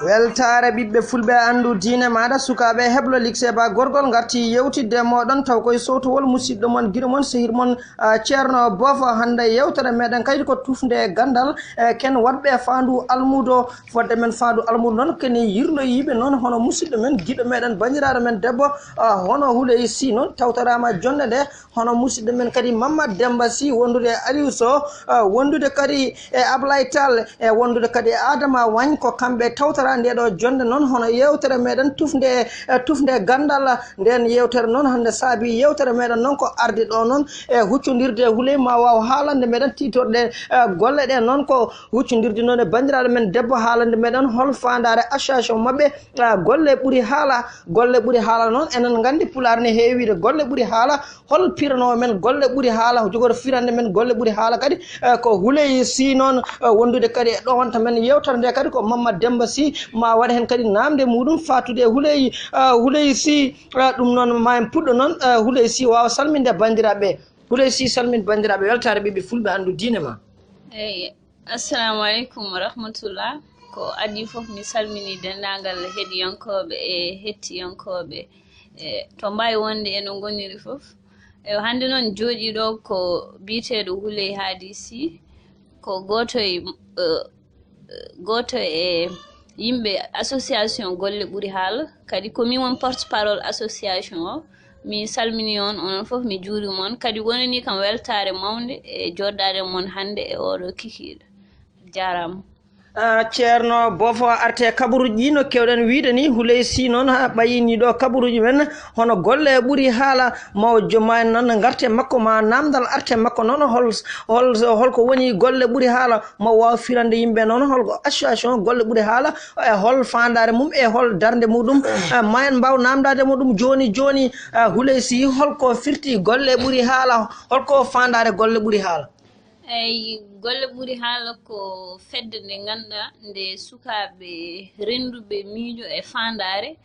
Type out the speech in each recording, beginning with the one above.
weltare ɓiɓɓe fulɓe andu diine maɗa sukaɓe heblo likse ba gorgol garti yewtidde moɗon taw koye sowtowol musidɗo mon guiɗo mon sehir mon ceerno bofo hande yewtere meɗen kaydi ko tufde gandal ken waɗɓe fandu almudo fodde men fandu almudo noon ken yirloyiɓe noon hono musidɗo men guiɗo meɗen bandiraɗo men debbo hono Houleye Sy noon tawtorama jonde nde hono musidɗo men kadi Mamadou Demba Sy wondude Aliou Sow wondude kadi e Ablaye Tall e wondude kadi Adama Wagne ko kamɓe tawtora ndeɗo jonde noon hono yewtere meɗen tufde gandal nden yewtere noon hande saabi yewtere meɗen noon ko arde ɗo noon e huccodirde Houleye ma waw haalande meɗen titorɗe golle ɗe noon ko huccodirde noon e bandiraɗo men debbo haalande meɗen hol fandare association mabɓe golle ɓuuri haala noon enen gandi Pulaar ne heewide golle ɓuuri haala hol piranowo men golle ɓuuri haala jogoto firande men golle ɓuuri haala kadi ko Houleye Sy noon wondude kadi e ɗowanta men yewtere nde kadi ko Mamadou Demba Sy ma waɗa hen kadi namde muɗum fatude Houleye Sy ɗum noon ma en puɗɗo noon Houleye Sy wawa salminde bandiraɓe Houleye Sy salminde bandiraɓe weltare ɓiɓɓe fulɓe andu diine ma. Eyyi assalamu aleykum wa rahmatullah ko adi foof mi salmini dendagal heɗiyankoɓe e hettiyankoɓe to mbawi wonde eno goniri foof hande noon jooɗi ɗo ko biteɗo Houleye Hady Sy ko goto e yimɓe association golle ɓuuri haala kadi komin won porte parole association o mi salmini on onon foof mi juurima on kadi wonani kam weltare mawde e joɗɗade mon hande e oɗo kikiɗo jarama. ceerno bofo arte kabaruji ɗi no kewɗen wiide ni Houleye Sy noon ha ɓayini ɗo kabaruji men hono golle ɓuuri haala maw joma en noon garte makko ma namdal arte makko noon holko woni golle ɓuuri haala maw waw firande yimɓe noon holko association golle ɓuuri haala e hol fandare mum e hol darde muɗum ma en mbaw namdade muɗum joni Houleye Sy holko firti golle ɓuuri haala holko fandare golle ɓuuri haala. eyyi golle ɓuuri haala ko fedde nde ganduɗa nde sukaɓe renduɓe miijo e fandare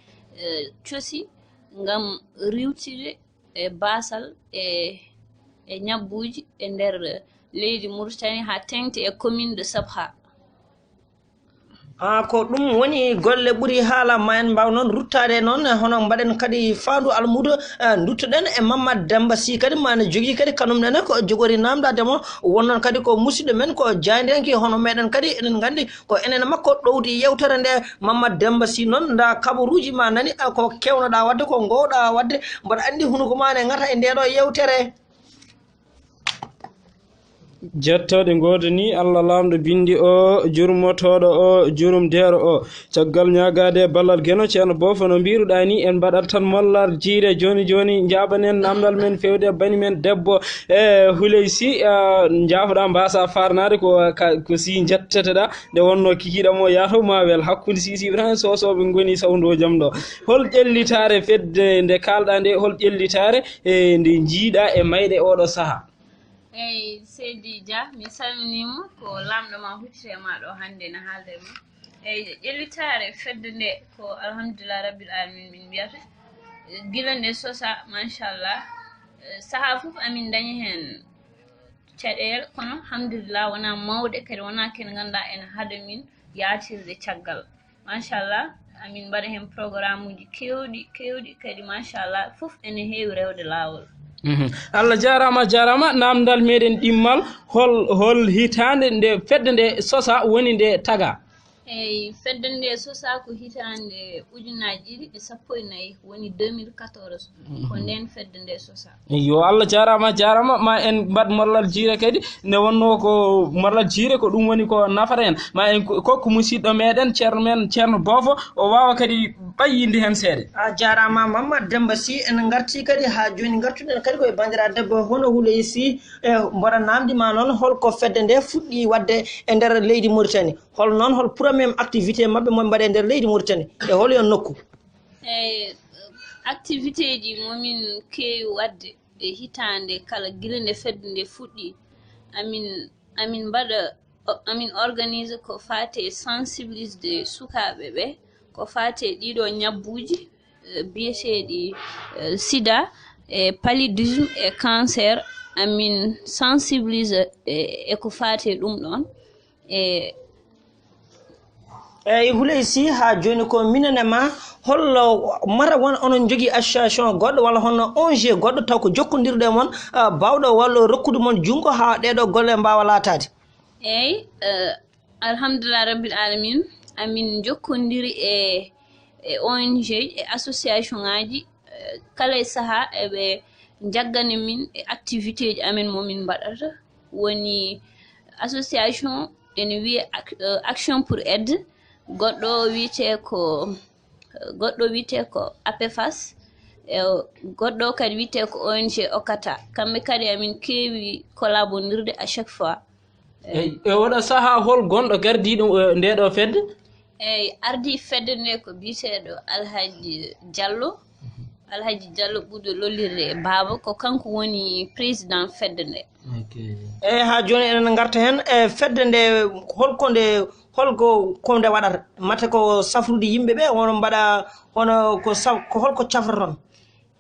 coosi gam riwtide e basal e ñabbuji e nder leydi Mauritanie ha tengti e commune de Sabha. ko ɗum woni golle ɓuuri haala ma en mbaw noon ruttade noon hono mbaɗen kadi fandu almudo duttoɗen e Mamadou Demba Sy kadi ma ne jogui kadi kanum nene ko jogori namdademo wonnon kadi ko musidɗo men ko jaydenki hono meɗen kadi enen gandi ko enen makko ɗowdi yewtere nde Mamadou Demba Sy noon nda kabaruji ma nani ko kewnoɗa wadde ko gowɗa wadde mbaɗa andi hunuko ma ne gata e ndeɗo yewtere. jettoɗe godani Allah lamɗo bindi o jurmotoɗo o jurum dero o caggal ñagade ballal gueno ceerno bofo no mbiruɗa ni en mbaɗat tan mollar jiire joni jabanen namdal men fewde bani men debbo e Houleye Sy jaafoɗa mbasa farnade ko si jetteteɗa nde wonno kikiɗamo yataw ma wel hakkude Sisi Ibrahima sosoɓe goni sawdo jaam ɗo hol ƴellitare fedde nde kalɗa nde hol ƴellitare nde jiiɗa e mayɗe oɗo saaha. eyyi Seydi Dia mi salminima ko lamɗo ma huccite ma ɗo hande no haalde ma eyyi ƴellitare fedde nde ko alhamdulillah rabbil alamin min mbiyata guila nde sosa machallah saaha foof amin dañi hen caɗele kono alhamdulillah wona mawɗe kadi wona ken ganduɗa ene haada min yatirde caggal machallah amin mbaɗa hen programme uji kewɗi kadi machallah foof ene heewi rewde lawol. Allah jarama namdal meɗen ɗimmal hol hitande nde fedde nde sosa woni nde taga. eyyi fedde nde sosa ko hitande ujunaji ɗiɗi e sappo e nayyi woni 2014 ko nden fedde nde sosa. yo Allah jarama ma en mbad morlal jiire kadi nde wonno ko morlal jiire ko ɗum woni ko nafata en ma en kokko musidɗo meɗen ceerno bofo o wawa kadi ɓayyinde hen seeɗa. a jarama Mamadou Demba Sy en garti kadi ha joni gartuɗen kadi koye bandira debbo hono Houleye Sy e mboɗa namdima noon holko fedde nde fuɗɗi wadde e nder leydi Mauritanie hol noon hol premier activité mabɓe mo mbaɗe nder leydi Mauritanie e hol yon nokku. eyyi activité ji momin kewi wadde e hitande kala guila nde fedde nde fuɗɗi amin mbaɗa amin organise ko fate sensibilisde sukaɓe ɓe ko fate ɗiɗo ñabbuji biyeteɗi sida e paludisme e cancer amin sensibilise e ko fate ɗum ɗon e eyyi Houleye Sy ha joni ko minanema hollo mara won onon jogui association goɗɗo walla hono ONG goɗɗo taw ko jokkodirɗe mon bawɗo walla rokkude mon junggo ha ɗeɗo golle mbawa latade? eyyi alhamdulillah rabbil alamin amin jokkodiri e ONG e association ngaji kala e saaha eɓe jaggani min e activité ji amen momin mbaɗata woni association ene wiye action pour aide goɗɗo wiyete ko APEFAS goɗɗo kadi wiyete ko ONG Okata kamɓe kadi amin keewi collabodirde à chaque fois. e oɗo saaha hol gonɗo gardiɗo ndeɗo fedde? eyyi ardi fedde nde ko biyeteɗo Alhaji Diallo ɓuuɗo lollirde e baaba ko kanko woni président fedde nde. eyyi ha joni enen garta hen e fedde nde holko nde waɗata mate ko safrude yimɓeɓe wono mbaɗa hono ko holko cafraton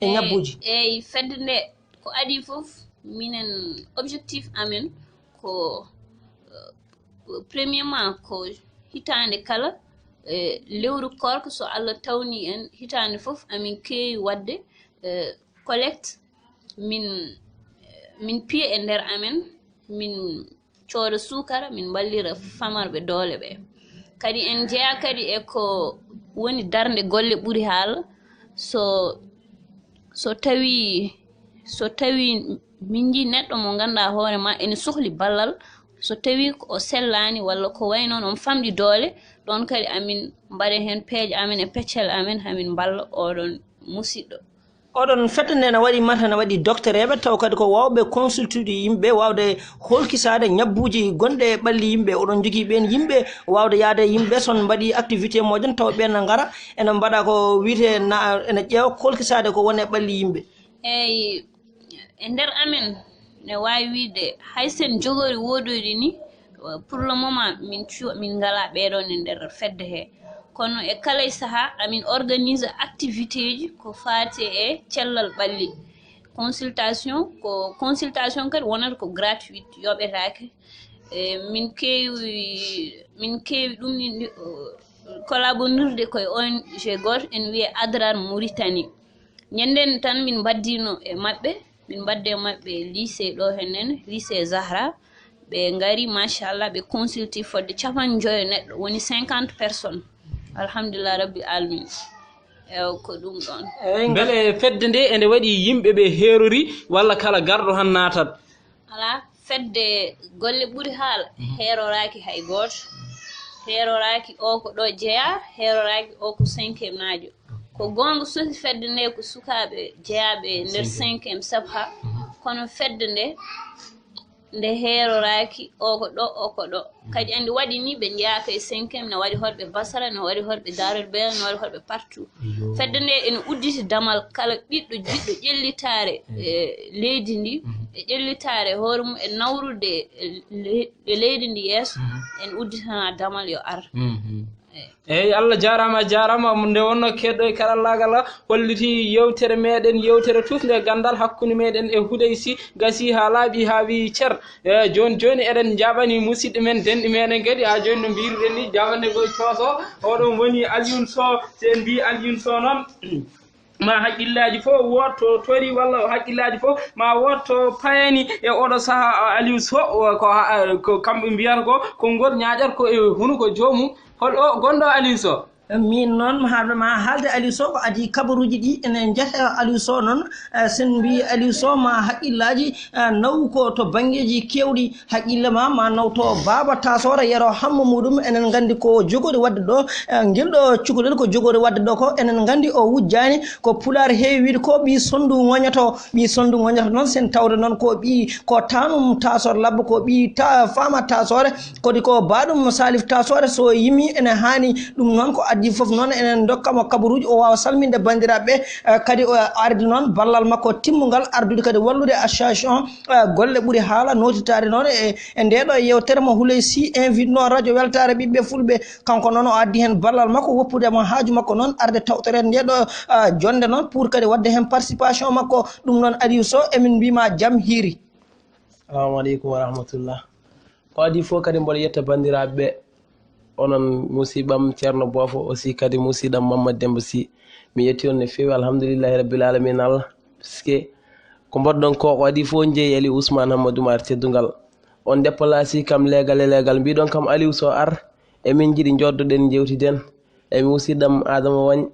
e ñabbuji? eyyi fedde nde ko adi foof minen objectif amen ko premièrement ko hitande kala lewru korko so Allah tawni en hitande foof amin keewi wadde collecte min piya e nder amen min cooda sukara min ballira famarɓe doole ɓe kadi en jeeya kadi e ko woni darde golle ɓuuri haala so tawi min ji neɗɗo mo ganduɗa hoore ma ene sohli ballal so tawi o sellani walla ko way noon on famɗi doole ɗon kadi amin mbaɗa hen peeje amen e peccel amen hamin balla oɗon musidɗo. oɗon fedde nde ne waɗi mata ne waɗi docteur eɓe taw kadi ko wawɓe consultude yimɓe wawde holkisade ñabbuji gonɗe e ɓalli yimɓe oɗon jogui ɓen yimɓe wawde yaade yimɓe son mbaɗi activité moƴon taw ɓen gara ene mbaɗa ko wiite ene ƴeewa holkisade ko woni e ɓalli yimɓe. eyyi e nder amen ne wawi wiide hay sen jogori woɗoyde ni pour le moment min ngala ɓeɗon e nder fedde he kono e kala e saaha amin organise activité ji ko faate e cellal ɓalli consultation kadi wonata ko gratuite yoɓetake min keewi ɗum ni collabodirde koye ONG goto en wiye Adrar Mauritanie ñanden tan min mbaddino e maɓɓe lycée ɗo henen lycée Zahra ɓe ngari machallah ɓe consulti fodde 50 neɗɗo woni 50 personnes alhamdulillah rabbi alamin ko ɗum ɗon. beele fedde nde ende waɗi yimɓe ɓe heerori walla kala garɗo han natat? ala fedde golle ɓuuri haala heeroraki hay goto heeroraki o ko ɗo jeeya heeroraki o ko 5e naajo ko gonga sosi fedde nde ko sukaɓe jeeyaɓe nder 5e sabha kono fedde nde heeroraki o ko ɗo kadi andi waɗi ni ɓe jeeyaka e 5e ne waɗi holɓe Basra ne waɗi holɓe Darel Bel ne waɗi holɓe partout fedde nde ene udditi damal kala ɓiɗɗo jiɗɗo ƴellitare leydi ndi e ƴellitare hoore mum e nawrude leydi ndi yeeso en udditana damal yo ar. eyyi Allah jarama nde wonno keɗɗo e karallagal holliti yewtere meɗen yewtere tufde gandal hakkude meɗen e Houleye Sy gasi ha laaɓi ha wi ceer joni eɗen jaɓani musidɗo men denɗi meɗen kadi ha joni no mbiruɗen ni jaɓande koye cooso oɗon woni Alioune Sow sen mbi Alioune Sow noon ma haqqillaji fof wotto tori walla haqqillaji fof ma wotto payani e oɗo saaha Aliou Sow ko kamɓe mbiyata ko ngol ñaƴata ko e hunuko jomum hol o gonɗo Aliou Sow? min noon ma haalde Aliou Sow ko adi kabaruji ɗi ene jeeta Aliou Sow noon sen mbi Aliou Sow ma haqqillaji naw ko to banggueji kewɗi haqqille ma naw to Baba Tasora yero hamma muɗum enen gandi ko jogori wadde ɗo guelɗo cukalel ko jogori wadde ɗo ko enen gandi o wujjani ko Pulaar heewi wiide ko ɓi sondu goñoto noon sen tawde noon ko ɓi ko tanum Tasor labba ko ɓi Fama Tasore kodi ko baɗum Salif Tasore so yimi ene hani ɗum noon ko addi foof noon enen dokkamo kabaruji o wawa salminde bandiraɓe kadi o ardi noon ballal makko timmugal ardude kadi wallude association golle ɓuuri haala notitade noon e ndeɗo yewtere mo Houleye Sy invite no radio weltare ɓiɓɓe fulɓe kanko noon o addi hen ballal makko woppudemo haaju makko noon arde tawtere ndeɗo jonde noon pour kadi wadde hen participation makko ɗum noon Aliou Sow emin mbima jaam hiiri. Assalamu aleykum wa rahmatullah. ko adi fof kadi mboɗo yetta bandiraɓe ɓe onon musidɓam ceerno Bofo aussi kadi musidɗam Mamadou Demba Sy mi yetti on no fewi alhamdoulillahi rabbil alamin Allah puisque ko mbaɗɗon ko adi fof jeeyi Ali Ousmane Hammadou Oumar teddugal on déplacé kam legal e legal mbiɗon kam Aliou so ar emin jiiɗi joddoɗen jewtiden e musidɗam Adama Wagne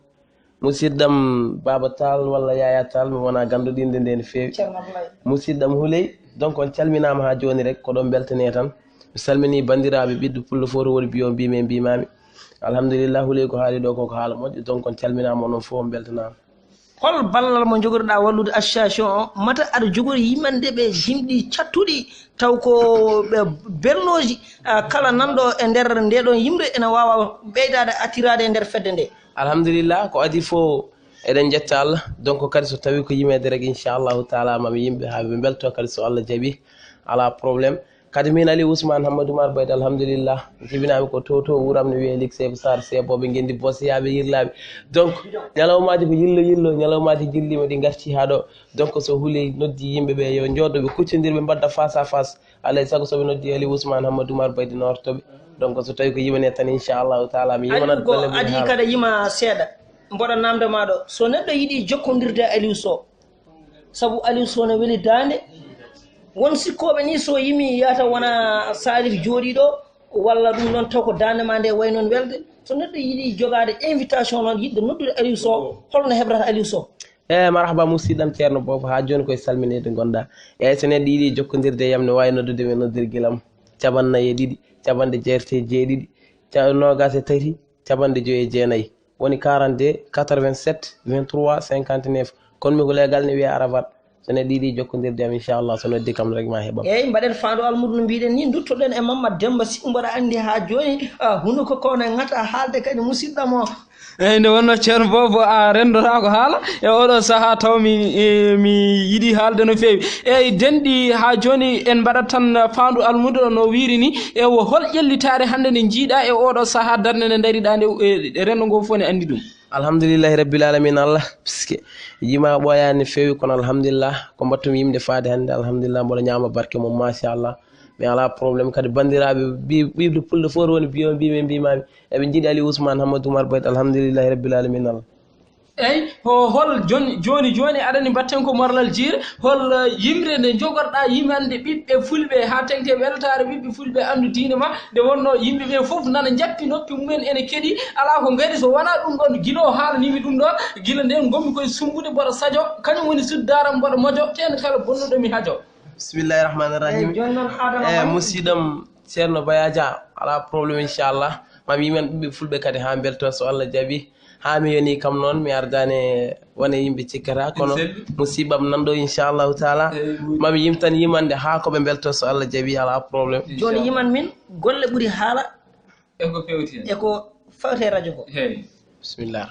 musidɗam Baba Tall walla Yaya Tall mi wona ganduɗinde nde no fewi musidɗam Houley donc on calminama ha joni rek ko ɗon beltane tan mi salmini bandiraɓe ɓiɗɗo pullo fof to woni biyo mbimi mbimami alhamdulillah Houley ko haali ɗo koko haala moƴƴo donc on calminama onon fof on beltanama hol ballal mo jogorɗa wallude association o mata aɗa jogori yimande ɓe jimɗi cattuɗi taw ko ɓe belnoji kala nanɗo e nder ndeɗon yimre ene wawa ɓeydade attirade e nder fedde nde alhamdulillah ko adi fof eɗen jetta Allah donc kadi so tawi ko yimede rek inchallahu taala mami yimɓe ha ɓe belto kadi so Allah jaaɓi ala probléme kadi min Ali Ousmane Hammadou Oumar Bayde alhamdulillah jibinami ko to wuram no wiye lig sebo sar seboɓe gendi bosiyaɓe yirlaɓe donc ñalawmaji ko yillo ñalawmaji jillima ɗi garti ha ɗo donc so Houley noddi yimɓeɓe yo jooɗo ɓe kuccodir ɓe mbadda face à face alay saago soɓe noddi Ali Ousmane Hammadou Oumar Bayde nortoɓe donc so tawi ko yimane tan inchallahu taala mi yimanat golle adi kada yima seeɗa mboɗo namde maɗo so neɗɗo yiiɗi jokkodirde Aliou Sow saabu Aliou Sow ne weeli dande won sikkoɓe ni so yimi yata wona Salif jooɗiɗo walla ɗum noon taw ko dande ma nde way noon welde so neɗɗo yiiɗi jogade invitation noon yiɗɗo noddude Aliou Sow holno heɓrata Aliou Sow marhaba musidɗam ceerno Bofo ha joni koye salminede gonɗa eyyi so neɗɗo yiiɗi jokkodirde yam ne wawi noddude ɓe noddirguelam 42 capanɗe jeeɗiɗi nogas e tati capanɗe joyi e jeenayyi woni 42 87 23 59 kono mi ko legal ne wiye Arafat so neɗɗo yiiɗi jokkodirde am inchallah so noddi kam rek ma heɓam eyyi mbaɗen faandu almudo no mbiɗen ni duttoɗen e Mamadou Demba Sy mboɗo andi ha joni hunuko ko ne ngata haalde kadi musidɗam o eyyi nde wonno ceerno Bofo a rendota ko haala e oɗo saaha taw mi yiiɗi haalde no fewi eyyi denɗi ha joni en mbaɗat tan faandu almudo no wiiri ni e hol ƴellitare hande nde jiiɗa e oɗo saaha darde nde dariɗa nde rendo ngo fof ne andi ɗum alhamdulillahi rabbil alamin Allah puisque yima ɓoyani no fewi kono alhamdulillah ko mbattumi yimde faade hande alhamdulillah mboɗo ñama barke mum machallah mi ala probléme kadi bandiraɓe ɓiɓde pullo fof woni biyo mbimi mbimami eɓe jiiɗi Ali Ousmane Hammadou Oumar Bayde alhamdulillahi rabbil alamin Allah eyyi hol joni aɗani mbatten ko morlal jiire hol yimre nde jogorɗa yimande ɓiɓɓe fulɓe ha tengte weltare ɓiɓɓe fulɓe andu diine ma nde wonno yimɓeɓe foof nana jappi noppi mumen ene keeɗi ala ko gaari so wona ɗum ɗon guilo haalanimi ɗum ɗon guila nden gommi koye sumbude mboɗo sadio kañum woni suddaram mboɗo mojo ten kala bonnuɗomi haajo bismillahi rahmani rahim musidɗam ceerno Bayadia ala probléme inchallah mami yimen ɓiɓɓe fulɓe kadi ha belto so Allah jaaɓi ha mi yoni kam noon mi ardani wona yimɓe cikkata kono musiɓam nanɗo inchallahu taala mami yim tan yimande ha koɓe belto so Allah jaaɓi ala probléme joni yiman min golle ɓuuri haala eko fewti eko fewte radio ko bismillah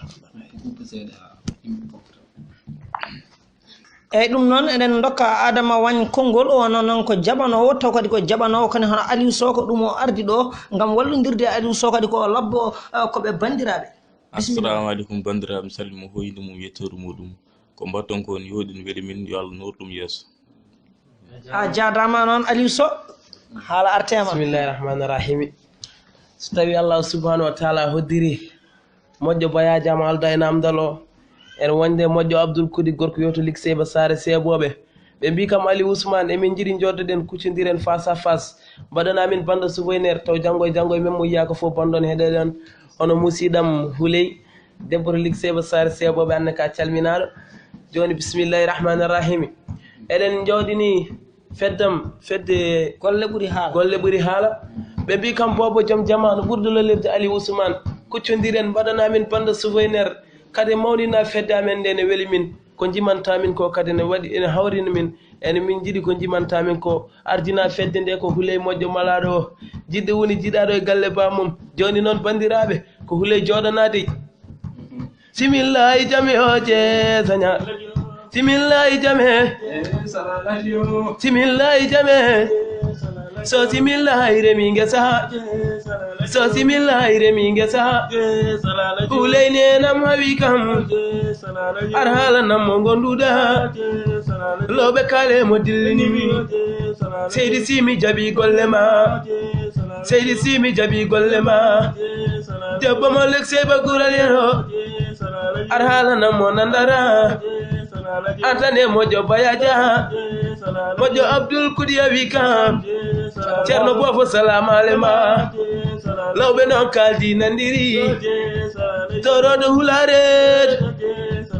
eyyi ɗum noon eɗen dokka Adama Wagne konngol o noon ko jaɓanowo taw kadi ko jaɓanowo kadi hono Aliou Sow ko ɗum o ardi ɗo gam wallodirde Aliou Sow kadi ko labbo koɓe bandiraɓe assalamu aleykum bandiraɓe mi salmimo hoyde mum yettore muɗum ko mbatton ko ni yoɗi no weeli min yo Allah noor ɗum yesso a jadama noon Aliou Sow haala artema bismillahi rahmani rahimi so tawi Allah subhanahu wa taala hoddiri moƴƴo Bayadia ma alda e namdal o en wonde moƴƴo Abdoul Kudi gorko wiyoto lig seba sare seboɓe ɓe mbi kam Ali Ousmane emin jiiɗi joddoɗen kuccodiren face à face mbaɗanamin bande souvenir taw janggo e men mo yiyaka fof bandon heɗeɗen hono musidɗam Houley debbo to lig seba sare seboɓe anne ka calminaɗo joni bismillahi rahmani rahimi eɗen jawɗini fedde golle ɓuuri haala ɓe mbi kam bobo joom jama no ɓurdo lollirde Ali Ousmane kuccodiren mbaɗanamin bande souvenir kadi mawnina fedde amen nde ne weeli min ko jimantamin ko kadi ne waɗi ene hawrina min ene min jiiɗi ko jimantamin ko ardina fedde nde ko Houley moƴƴo malaɗo o jiɗɗo woni jiiɗaɗo e galle bamum joni noon bandiraɓe ko Houley joɗanade simillahi jame o jeesaña simillahi jame simillahi jame so simillahi remi ngesa so simillahi remi ngesa Houley nenam hawi kam ar halanam mo gonduɗa lawɓe kaale mo dillinimi seydi simi jaɓi golle ma seydi simi jaɓi golle ma debbo mo lek seyba gural yero ar haalanamo nandara antane moƴƴo bayaja moƴƴo abdoul kudiya wi kam ceerno bofo salamu alema lawɓe noon kaldi nandiri toroɗo hularet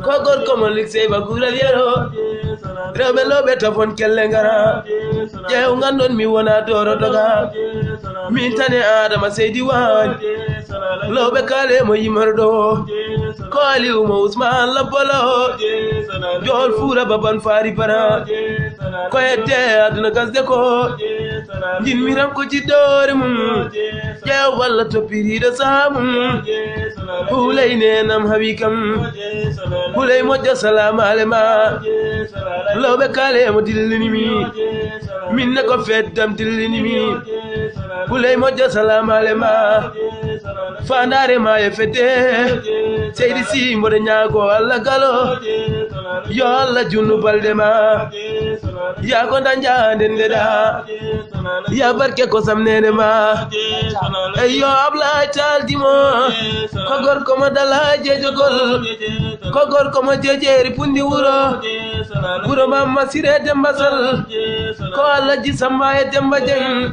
ko gorko mo lik seyba gural yero rewɓe lawɓe tafon kelle ngara ƴeew gandon mi wona torotoga min tane adama seydi wan lawɓe kaale mo yimorɗo ko aliou mo ousmane labbolo jol fuura baban faari bana ko hedde aduna gasde ko jinmiran ko jiddore mum ƴeew walla toppiriɗo saamum huley nenam hawi kam huley moƴƴo salamu alema lawɓe kaale mo dillinimi minne ko feddam dillinimi huley moƴƴo salamu alema fandare ma e fedde seydi si mboɗo ñaago allah galo yo allah junnu balɗe ma ya ko dañƴa ndendeɗa ya barke ko samnene ma eyo ablay taldimo ko gorko mo dala jejogol ko gorko mo jejeri pundi wuro mamma sire demba sall ko allah ji samba e demba jeng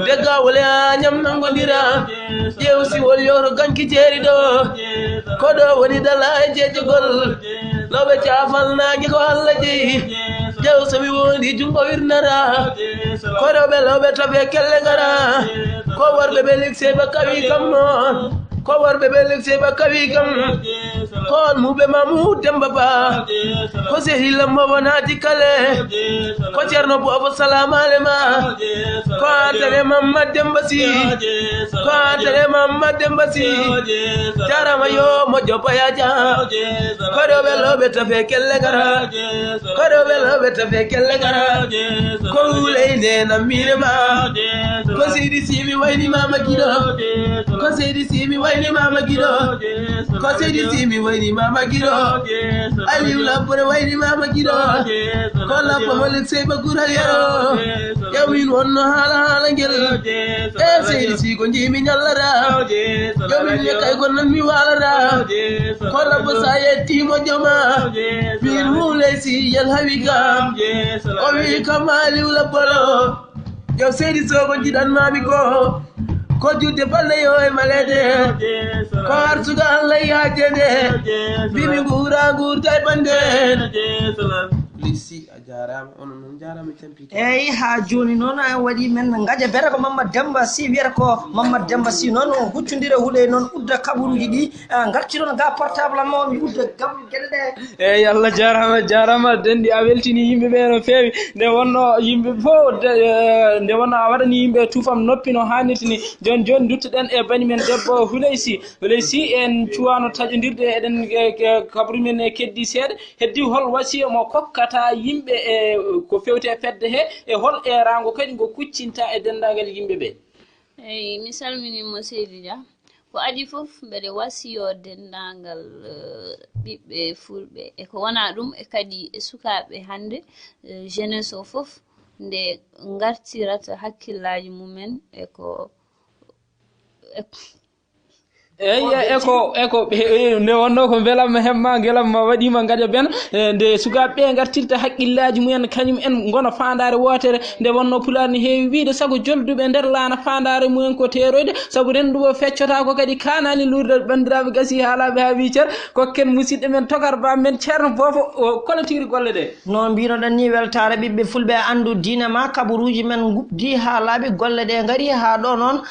degga wole a ñam nangodira ƴeew siwol yoro ganki jeeri ɗo ko ɗo woni dala e jejogol lawɓe cafal nangue ko allah jeyi ƴeew somi wondi jungo wirnata ko rewɓe lawɓe tafe kelle ngara ko worɓe ɓe ligseɓe kawi kam noon ko worɓe ɓe ligseɓe kawi kam ko on muɓe mamou demba ba ko sehilammo wonati kale ko ceerno bofo salamu alema ko antane mamad demba si ko antane mamad demba si jarama yo moƴƴo bayaja ko rewɓe lawɓe tafe kelle ngara ko rewɓe lawɓe tafe kelle ngara ko huley nenam minema ko seydi simi wayni mama guiɗo ko seydi simi wayni mama guiɗo ko seydi simi wayni mama guiɗo aliou labbore wayni mama guiɗo ko labbo mo lik seyba gural yero ƴewmin wonno haala guel e seydi si ko jimi ñallata ƴewmin ne kay ko nanmi walata ko labbo sa yettimo joma min huley si yel hawi kam o wi kam aliou labbolo ƴew seydi sogo jiɗanmami ko judde balle yo e malede ko artuga allah yajede bimi guura guurta e bande lissi a jarama onon noon jarama tampiti eyyi ha joni noon a waɗi men gaƴa bere ko Mamadou Demba Sy wiyata ko Mamadou Demba Sy noon huccodira huuley noon udda kaɓuruji ɗi gartiron ga portable am o mi udda gaɓu gueɗe ɗe eyyi Allah jarama dendi a weltini yimɓeɓe no fewi nde wonno yimɓe fof nde wonno a waɗani yimɓe tufam noppi no hannirta ni joni duttoɗen e bani men debbo Houleye Sy en cuwano taƴodirde eɗen kabaru men e keddi seeɗa heddi hol wasiya mo kokkata yimɓe e ko fewte fedde he e hol rango kadi ngo kuccinta e dendagal yimɓeɓe eyyi mi salminimo Seydi Dia ko adi fof mbeɗe wasiyo dendagal ɓiɓɓe fulɓe e ko wona ɗum e kadi e sukaɓe hande jeunesse o fof nde gartirata hakkillaji mumen eko eko nde wonno ko belamma hemma guelamma waɗima gaƴa ben nde sukaɓeɓe gartirta haqqillaji mumen kañum en gona fandare wotere nde wonno pular ne heewi wiide saago jolduɓe nder laana fandare mumen ko teroyde saabu rendugo feccota ko kadi kanani lurde bandiraɓe gasi haalaɓe ha wicer kokken musidɗo men togar ba men ceerno bofo koletiri golle ɗe no mbinoɗen ni weltare ɓiɓɓe fulɓe andu diine ma kabaruji men gubdi ha laaɓi golle ɗe gaari ha ɗo noon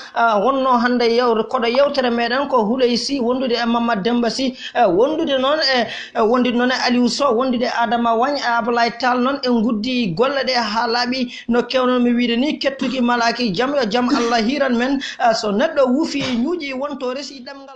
wonno hande koɗo yewtere meɗen ko Houleye Sy wondude e Mamadou Demba Sy wondude noon e wondude noon e Aliou Sow wondude Adama Wagne Ablaye Tall noon en guddi golle ɗe ha laaɓi no kewnomi wiide ni kettuki malaki jaam yo jaam Allah hiran men so neɗɗo wuufi ñuuƴi wonto resi ɗemgal